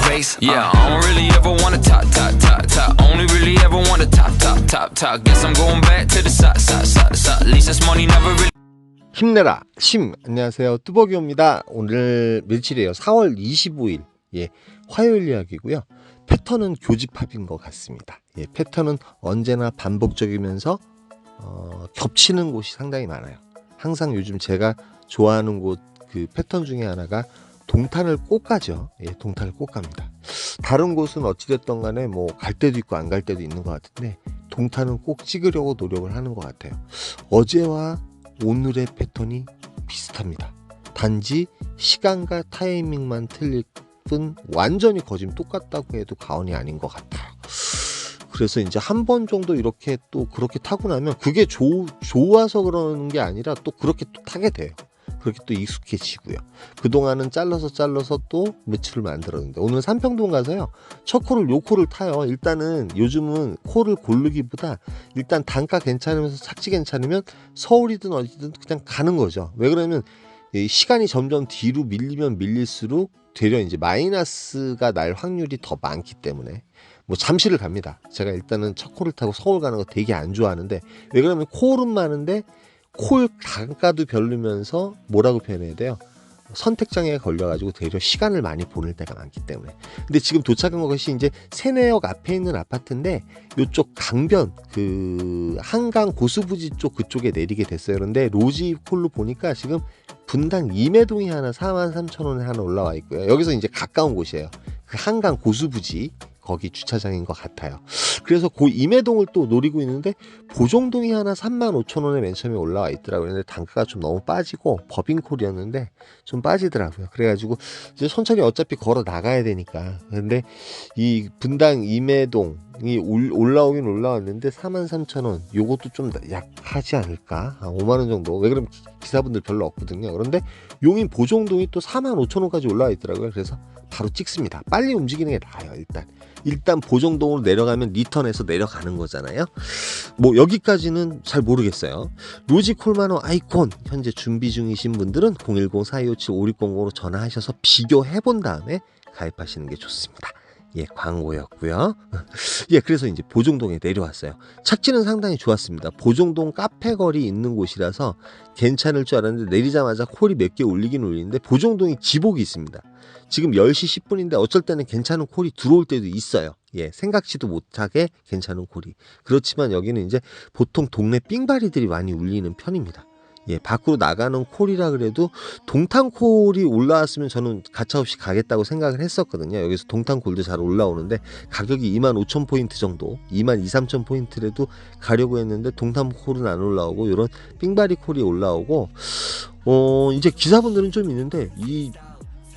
race. Yeah, I don't really ever wanna top. Only really ever wanna top. Guess I'm going back to the side. At least this money never really. 힘내라 심. 안녕하세요, 뚜벅이옵니다. 오늘 며칠이에요? 4월 25일 화요일 이야기고요. 패턴은 교집합인 것 같습니다. 패턴은 언제나 반복적이면서 겹치는 곳이 상당히 많아요. 항상 요즘 제가 좋아하는 곳 그 패턴 중에 하나가 동탄을 꼭 가죠. 동탄을 꼭 갑니다. 다른 곳은 어찌됐든 간에 뭐 갈 때도 있고 안 갈 때도 있는 것 같은데 동탄은 꼭 찍으려고 노력을 하는 것 같아요. 어제와 오늘의 패턴이 비슷합니다. 단지 시간과 타이밍만 틀릴 뿐 완전히 거진 똑같다고 해도 과언이 아닌 것 같아요. 그래서 이제 한 번 정도 이렇게 또 그렇게 타고 나면 그게 좋아서 그러는 게 아니라 또 그렇게 또 타게 돼요. 그렇게 또 익숙해지고요. 그동안은 잘라서 또 며칠을 만들었는데 오늘 삼평동 가서요. 첫 콜을 요 콜을 타요. 일단은 요즘은 콜을 고르기보다 일단 단가 괜찮으면서 착지 괜찮으면 서울이든 어디든 그냥 가는 거죠. 왜 그러면 시간이 점점 뒤로 밀리면 밀릴수록 되려 이제 마이너스가 날 확률이 더 많기 때문에 뭐 잠시를 갑니다. 제가 일단은 첫 콜을 타고 서울 가는 거 되게 안 좋아하는데 왜 그러면 콜은 많은데 콜 단가도 별로면서 뭐라고 표현해야 돼요? 선택장애가 걸려가지고 되려 시간을 많이 보낼 때가 많기 때문에. 근데 지금 도착한 것이 이제 세내역 앞에 있는 아파트인데 이쪽 강변 그 한강 고수부지 쪽 그쪽에 내리게 됐어요. 그런데 로지 콜로 보니까 지금 분당 임해동이 하나 43,000원에 하나 올라와 있고요. 여기서 이제 가까운 곳이에요. 그 한강 고수부지 거기 주차장인 것 같아요. 그래서 그 임해동을 또 노리고 있는데 보정동이 하나 35,000원에 맨 처음에 올라와 있더라고요. 근데 단가가 좀 너무 빠지고 법인콜이었는데 좀 빠지더라고요. 그래가지고 이제 천천히 어차피 걸어 나가야 되니까. 근데 이 분당 임해동이 올라오긴 올라왔는데 43,000원 요것도 좀 약하지 않을까? 5만원 정도. 왜 그러면 기사분들 별로 없거든요. 그런데 용인 보정동이 또 45,000원까지 올라와 있더라고요. 그래서 바로 찍습니다. 빨리 움직이는 게 나아요. 일단 보정동으로 내려가면 리턴해서 내려가는 거잖아요. 뭐 여기까지는 잘 모르겠어요. 로지 콜마노 아이콘 현재 준비 중이신 분들은 010-4257-5600으로 전화하셔서 비교해 본 다음에 가입하시는 게 좋습니다. 광고였고요. 그래서 이제 보정동에 내려왔어요. 착지는 상당히 좋았습니다. 보정동 카페 거리 있는 곳이라서 괜찮을 줄 알았는데 내리자마자 콜이 몇 개 올리긴 올리는데 보정동이 지복이 있습니다. 지금 10시 10분인데 어쩔 때는 괜찮은 콜이 들어올 때도 있어요. 생각지도 못하게 괜찮은 콜이. 그렇지만 여기는 이제 보통 동네 삥바리들이 많이 울리는 편입니다. 밖으로 나가는 콜이라 그래도 동탄 콜이 올라왔으면 저는 가차없이 가겠다고 생각을 했었거든요. 여기서 동탄 콜도 잘 올라오는데 가격이 25,000포인트 정도 23,000포인트라도 가려고 했는데 동탄 콜은 안 올라오고 이런 삥바리 콜이 올라오고 이제 기사분들은 좀 있는데 이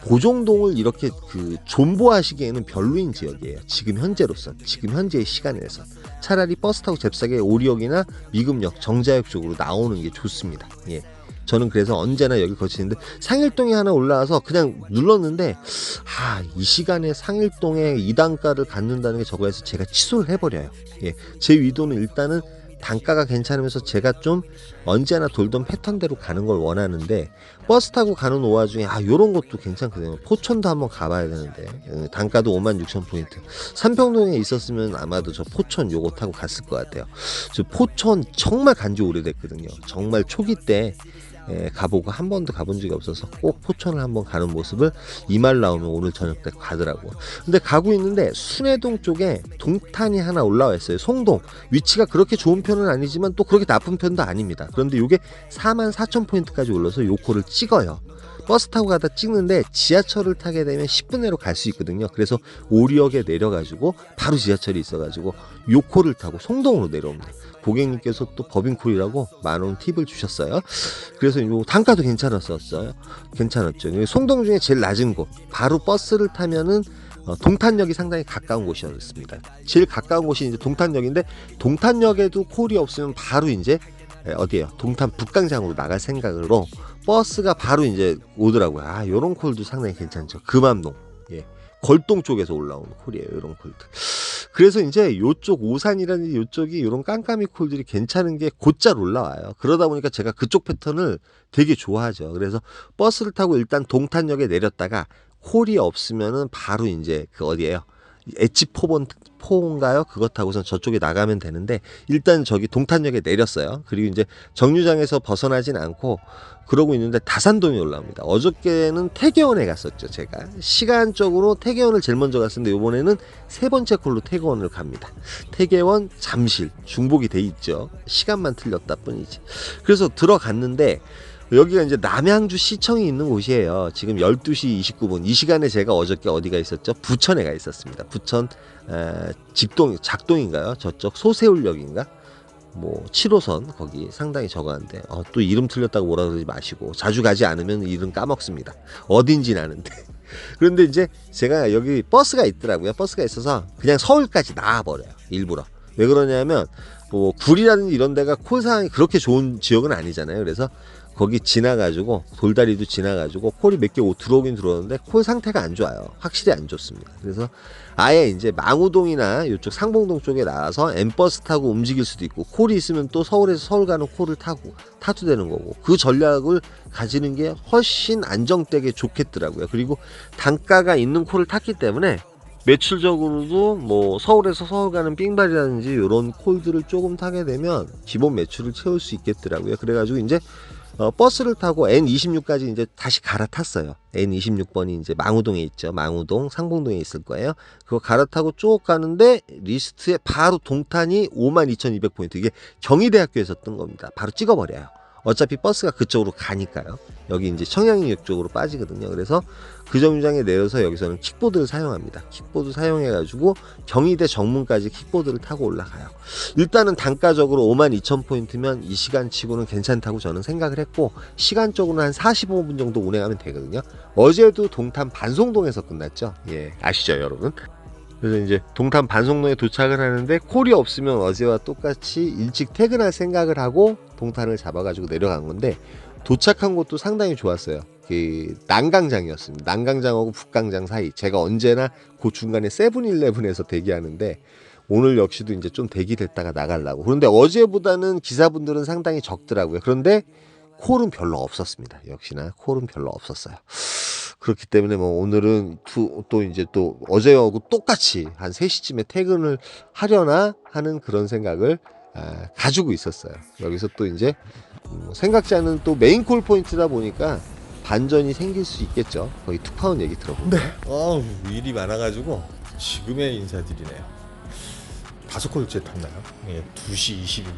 보정동을 이렇게 존버하시기에는 별로인 지역이에요. 지금 현재로선, 지금 현재의 시간에선 차라리 버스 타고 잽싸게 오리역이나 미금역, 정자역 쪽으로 나오는 게 좋습니다. 저는 그래서 언제나 여기 거치는데 상일동에 하나 올라와서 그냥 눌렀는데 이 시간에 상일동에 2단가를 갖는다는 게 저거 해서 제가 취소를 해버려요. 제 의도는 일단은 단가가 괜찮으면서 제가 좀 언제나 돌던 패턴대로 가는 걸 원하는데 버스 타고 가는 오화 중에 요런 것도 괜찮거든요. 포천도 한번 가봐야 되는데 단가도 56,000포인트. 삼평동에 있었으면 아마도 저 포천 요거 타고 갔을 것 같아요. 저 포천 정말 간지 오래됐거든요. 정말 초기 때 가보고 한 번도 가본 적이 없어서 꼭 포천을 한번 가는 모습을 이 말 나오면 오늘 저녁 때 가더라고. 근데 가고 있는데 순회동 쪽에 동탄이 하나 올라와 있어요. 송동 위치가 그렇게 좋은 편은 아니지만 또 그렇게 나쁜 편도 아닙니다. 그런데 이게 44,000포인트까지 올라서 요 콜을 찍어요. 버스 타고 가다 찍는데 지하철을 타게 되면 10분 내로 갈 수 있거든요. 그래서 오리역에 내려가지고 바로 지하철이 있어가지고 요 콜을 타고 송동으로 내려옵니다. 고객님께서 또 법인콜이라고 만원 팁을 주셨어요. 그래서 요 단가도 괜찮았었어요. 괜찮았죠. 송동 중에 제일 낮은 곳 바로 버스를 타면은 동탄역이 상당히 가까운 곳이었습니다. 제일 가까운 곳이 이제 동탄역인데 동탄역에도 콜이 없으면 바로 이제 어디에요? 동탄 북광장으로 나갈 생각으로 버스가 바로 이제 오더라고요. 요런 콜도 상당히 괜찮죠. 금암동 걸동 쪽에서 올라오는 콜이에요. 이런 콜들. 그래서 이제 요쪽 오산이라든지 요쪽이 이런 깜깜이 콜들이 괜찮은 게 곧잘 올라와요. 그러다 보니까 제가 그쪽 패턴을 되게 좋아하죠. 그래서 버스를 타고 일단 동탄역에 내렸다가 콜이 없으면은 바로 이제 그 어디예요? 엣지 포인가요? 그거 타고선 저쪽에 나가면 되는데 일단 저기 동탄역에 내렸어요. 그리고 이제 정류장에서 벗어나진 않고 그러고 있는데 다산동에 올라옵니다. 어저께는 태계원에 갔었죠. 제가 시간적으로 태계원을 제일 먼저 갔었는데 이번에는 세 번째 콜로 태계원을 갑니다. 태계원 잠실 중복이 돼 있죠. 시간만 틀렸다 뿐이지. 그래서 들어갔는데 여기가 이제 남양주 시청이 있는 곳이에요. 지금 12시 29분. 이 시간에 제가 어저께 어디가 있었죠? 부천에 가 있었습니다. 부천 작동인가요? 저쪽 소세울역인가? 뭐 7호선 거기 상당히 저거한데 또 이름 틀렸다고 뭐라 그러지 마시고 자주 가지 않으면 이름 까먹습니다. 어딘지는 아는데. 그런데 이제 제가 여기 버스가 있더라고요. 버스가 있어서 그냥 서울까지 나와버려요. 일부러. 왜 그러냐면 뭐 굴이라든지 이런 데가 콜 상황이 그렇게 좋은 지역은 아니잖아요. 그래서 거기 지나가지고 돌다리도 지나가지고 콜이 몇 개 들어오긴 들어오는데 콜 상태가 안 좋아요. 확실히 안 좋습니다. 그래서 아예 이제 망우동이나 이쪽 상봉동 쪽에 나와서 엠버스 타고 움직일 수도 있고 콜이 있으면 또 서울에서 서울 가는 콜을 타도 되는 거고 그 전략을 가지는 게 훨씬 안정되게 좋겠더라고요. 그리고 단가가 있는 콜을 탔기 때문에 매출적으로도 뭐 서울에서 서울 가는 삥발이라든지 이런 콜들을 조금 타게 되면 기본 매출을 채울 수 있겠더라고요. 그래가지고 이제 버스를 타고 N26까지 이제 다시 갈아탔어요. N26번이 이제 망우동에 있죠. 망우동, 상봉동에 있을 거예요. 그거 갈아타고 쭉 가는데 리스트에 바로 동탄이 52,200포인트. 이게 경희대학교에서 뜬 겁니다. 바로 찍어버려요. 어차피 버스가 그쪽으로 가니까요. 여기 이제 청량리역 쪽으로 빠지거든요. 그래서 그 정류장에 내려서 여기서는 킥보드를 사용합니다. 킥보드 사용해가지고 경희대 정문까지 킥보드를 타고 올라가요. 일단은 단가적으로 52,000포인트면 이 시간치고는 괜찮다고 저는 생각을 했고 시간적으로는 한 45분 정도 운행하면 되거든요. 어제도 동탄 반송동에서 끝났죠. 예, 아시죠 여러분? 그래서 이제 동탄 반송동에 도착을 하는데 콜이 없으면 어제와 똑같이 일찍 퇴근할 생각을 하고 동탄을 잡아가지고 내려간 건데 도착한 곳도 상당히 좋았어요. 그 난강장이었습니다. 난강장하고 북강장 사이. 제가 언제나 그 중간에 세븐일레븐에서 대기하는데 오늘 역시도 이제 좀 대기됐다가 나가려고. 그런데 어제보다는 기사분들은 상당히 적더라고요. 그런데 콜은 별로 없었습니다. 역시나 콜은 별로 없었어요. 그렇기 때문에 뭐 오늘은 또 이제 또 어제하고 똑같이 한 3시쯤에 퇴근을 하려나 하는 그런 생각을 가지고 있었어요. 여기서 또 이제 생각지 않은 또 메인 콜 포인트다 보니까 반전이 생길 수 있겠죠. 거의 투파운 얘기 들어보면. 네. 일이 많아가지고 지금의 인사드리네요. 5콜째 탔나요? 예, 2시 22분.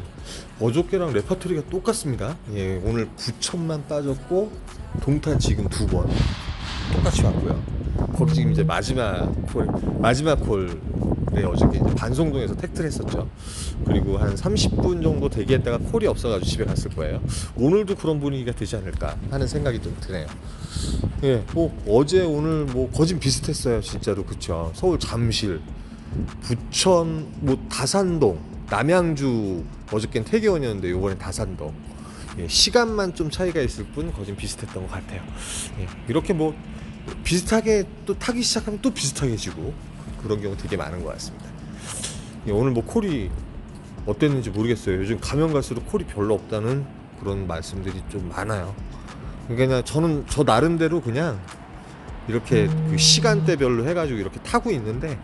어저께랑 레파토리가 똑같습니다. 예, 오늘 부천만 빠졌고 동탄 지금 2번 똑같이 왔고요. 거기 지금 이제 마지막 콜에 어저께 이제 반송동에서 택트를 했었죠. 그리고 한 30분 정도 대기했다가 콜이 없어가지고 집에 갔을 거예요. 오늘도 그런 분위기가 되지 않을까 하는 생각이 좀 드네요. 예, 뭐 어제 오늘 뭐 거진 비슷했어요, 진짜로. 그쵸? 서울 잠실, 부천, 뭐 다산동, 남양주. 어저께는 태계원이었는데 요번엔 다산동. 예, 시간만 좀 차이가 있을 뿐 거진 비슷했던 것 같아요. 예, 이렇게 뭐 비슷하게 또 타기 시작하면 또 비슷하게 지고 그런 경우 되게 많은 것 같습니다. 예, 오늘 뭐 콜이 어땠는지 모르겠어요. 요즘 가면 갈수록 콜이 별로 없다는 그런 말씀들이 좀 많아요. 그러니까 저는 저 나름대로 그냥 이렇게 그 시간대별로 해가지고 이렇게 타고 있는데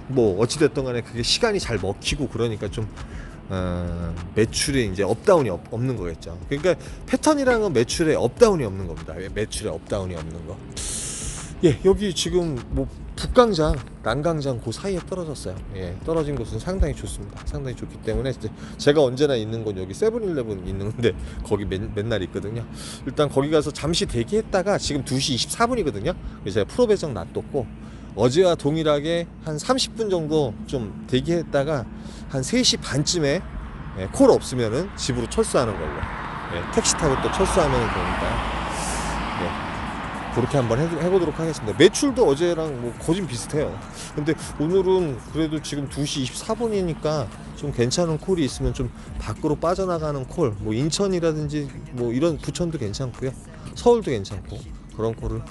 뭐 어찌됐든 간에 그게 시간이 잘 먹히고 그러니까 좀 매출에 이제 업다운이 없는 거겠죠. 그러니까 패턴이라는 건 매출에 업다운이 없는 겁니다. 매출에 업다운이 없는 거. 예, 여기 지금 뭐 북강장, 난강장 그 사이에 떨어졌어요. 예, 떨어진 곳은 상당히 좋습니다. 상당히 좋기 때문에 제가 언제나 있는 건 여기 세븐일레븐 있는데 거기 맨날 있거든요. 일단 거기 가서 잠시 대기했다가 지금 2시 24분이거든요. 그래서 제가 프로 배정 놔뒀고 어제와 동일하게 한 30분 정도 좀 대기했다가 한 3시 반쯤에 콜 없으면은 집으로 철수하는 걸로. 택시 타고 또 철수하면 되니까. 그렇게 한번 해보도록 하겠습니다. 매출도 어제랑 뭐 거진 비슷해요. 근데 오늘은 그래도 지금 2시 24분이니까 좀 괜찮은 콜이 있으면 좀 밖으로 빠져나가는 콜, 뭐 인천이라든지 뭐 이런 부천도 괜찮고요. 서울도 괜찮고 그런 콜을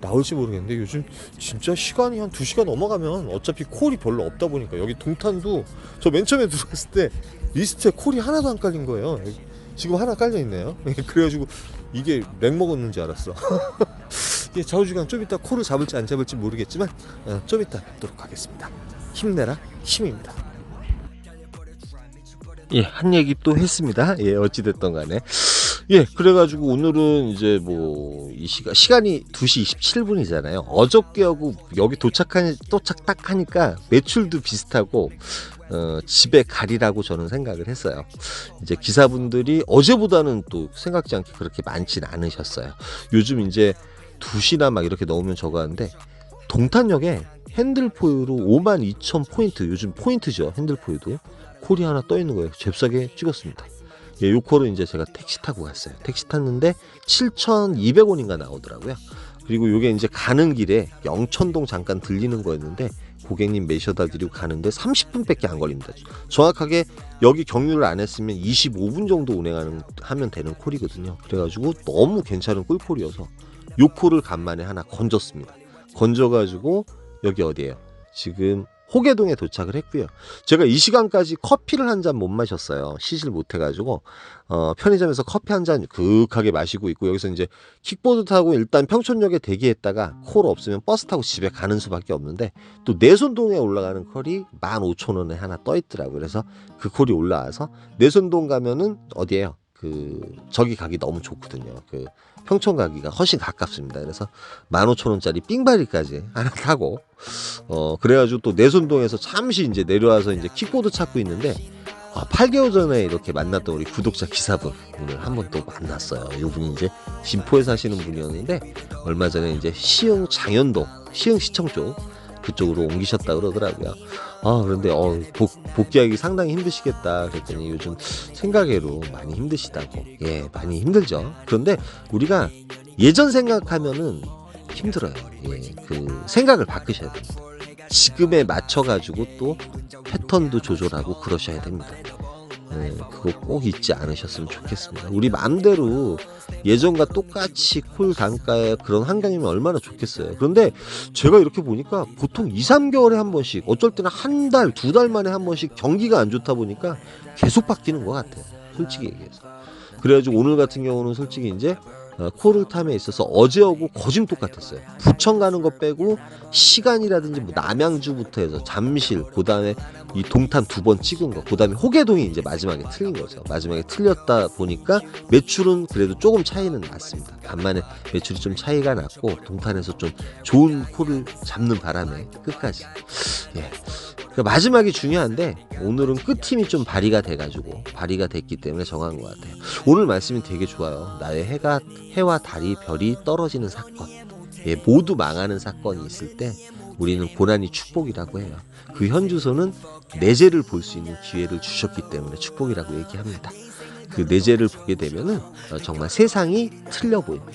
나올지 모르겠는데 요즘 진짜 시간이 한 2시간 넘어가면 어차피 콜이 별로 없다 보니까 여기 동탄도 저 맨 처음에 들어갔을 때 리스트에 콜이 하나도 안 깔린 거예요. 지금 하나 깔려 있네요. 그래가지고 이게 렉 먹었는지 알았어. 예, 좌우지간 좀 이따 코를 잡을지 안 잡을지 모르겠지만 좀 이따 뵙도록 하겠습니다. 힘내라 힘입니다. 예, 한 얘기 또 했습니다. 예, 어찌됐던 간에. 예, 그래가지고 오늘은 이제 뭐, 시간이 2시 27분이잖아요. 어저께하고 여기 도착 딱 하니까 매출도 비슷하고, 집에 가리라고 저는 생각을 했어요. 이제 기사분들이 어제보다는 또 생각지 않게 그렇게 많진 않으셨어요. 요즘 이제 2시나 막 이렇게 넣으면 저거 하는데, 동탄역에 핸들포유로 52,000포인트, 요즘 포인트죠. 핸들포유도. 콜이 하나 떠 있는 거예요. 잽싸게 찍었습니다. 예, 요 콜은 이제 제가 택시 타고 갔어요. 택시 탔는데 7,200원인가 나오더라고요. 그리고 요게 이제 가는 길에 영천동 잠깐 들리는 거였는데 고객님 매셔다 드리고 가는데 30분밖에 안 걸립니다. 정확하게 여기 경유를 안 했으면 25분 정도 하면 되는 콜이거든요. 그래가지고 너무 괜찮은 꿀콜이어서 요 콜을 간만에 하나 건졌습니다. 건져가지고 여기 어디예요? 지금 호계동에 도착을 했고요. 제가 이 시간까지 커피를 한 잔 못 마셨어요. 쉬질 못해가지고 편의점에서 커피 한 잔 그윽하게 마시고 있고, 여기서 이제 킥보드 타고 일단 평촌역에 대기했다가 콜 없으면 버스 타고 집에 가는 수밖에 없는데, 또 내손동에 올라가는 콜이 15,000원에 하나 떠 있더라고요. 그래서 그 콜이 올라와서 내손동 가면은 어디예요? 저기 가기 너무 좋거든요. 평촌 가기가 훨씬 가깝습니다. 그래서 15,000원짜리 삥바리까지 하나 타고 그래가지고 또 내손동에서 잠시 이제 내려와서 이제 킥보드 찾고 있는데 8개월 전에 이렇게 만났던 우리 구독자 기사분 오늘 한번 또 만났어요. 이분이 이제 진포에 사시는 분이었는데 얼마 전에 이제 시흥 장현동 시흥시청 그쪽으로 옮기셨다 그러더라고요. 그런데 복귀하기 상당히 힘드시겠다 그랬더니 요즘 생각외로 많이 힘드시다고. 예, 많이 힘들죠. 그런데 우리가 예전 생각하면은 힘들어요. 예, 생각을 바꾸셔야 됩니다. 지금에 맞춰가지고 또 패턴도 조절하고 그러셔야 됩니다. 그거 꼭 잊지 않으셨으면 좋겠습니다. 우리 마음대로 예전과 똑같이 콜 단가에 그런 환경이면 얼마나 좋겠어요. 그런데 제가 이렇게 보니까 보통 2, 3개월에 한 번씩, 어쩔 때는 한 달, 2달 만에 한 번씩 경기가 안 좋다 보니까 계속 바뀌는 것 같아요. 솔직히 얘기해서. 그래가지고 오늘 같은 경우는 솔직히 이제 콜을 탐에 있어서 어제하고 거진 똑같았어요. 부천 가는 거 빼고 시간이라든지 뭐 남양주부터 해서 잠실, 그 다음에 이 동탄 2번 찍은 거, 그 다음에 호계동이 이제 마지막에 틀린 거죠. 마지막에 틀렸다 보니까 매출은 그래도 조금 차이는 났습니다. 간만에 매출이 좀 차이가 났고 동탄에서 좀 좋은 콜을 잡는 바람에 끝까지. 예. 마지막이 중요한데 오늘은 끝힘이 좀 발휘가 됐기 때문에 정한 것 같아요. 오늘 말씀이 되게 좋아요. 나의 해와 달이 별이 떨어지는 사건, 예, 모두 망하는 사건이 있을 때 우리는 고난이 축복이라고 해요. 그 현주소는 내재를 볼 수 있는 기회를 주셨기 때문에 축복이라고 얘기합니다. 그 내재를 보게 되면은 정말 세상이 틀려 보입니다.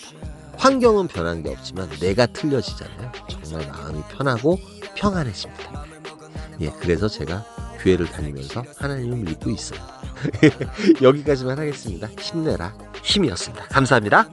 환경은 변한 게 없지만 내가 틀려지잖아요. 정말 마음이 편하고 평안해집니다. 예, 그래서 제가 교회를 다니면서 하나님을 믿고 있어요. 여기까지만 하겠습니다. 힘내라 힘이었습니다. 감사합니다.